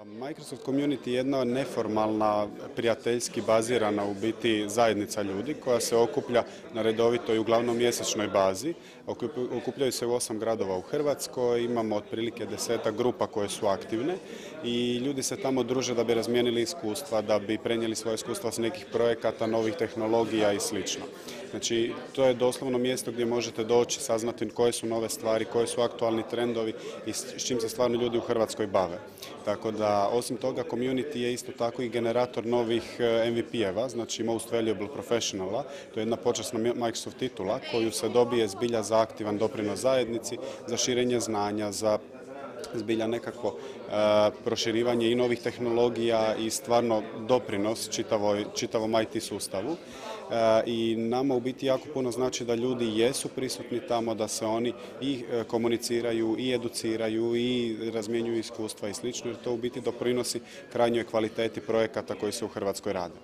Microsoft Community je jedna neformalna, prijateljski bazirana u biti zajednica ljudi koja se okuplja na redovitoj, uglavnom mjesečnoj bazi. Okupljaju se u 8 gradova u Hrvatskoj, imamo otprilike 10 grupa koje su aktivne i ljudi se tamo druže da bi razmijenili iskustva, da bi prenijeli svoje iskustva s nekih projekata, novih tehnologija i sl. Znači, to je doslovno mjesto gdje možete doći, saznati koje su nove stvari, koji su aktualni trendovi i s čim se stvarno ljudi u Hrvatskoj bave. Tako da, osim toga, community je isto tako i generator novih MVP-eva, znači Most Valuable Professionala. To je jedna počasna Microsoft titula koju se dobije zbilja za aktivan doprinos zajednici, za širenje znanja, za zbilja nekakvo proširivanje i novih tehnologija i stvarno doprinos čitavom IT sustavu. I nama u biti jako puno znači da ljudi jesu prisutni tamo, da se oni i komuniciraju i educiraju i razmjenjuju iskustva i slično, jer to u biti doprinosi krajnjoj kvaliteti projekata koji se u Hrvatskoj rade.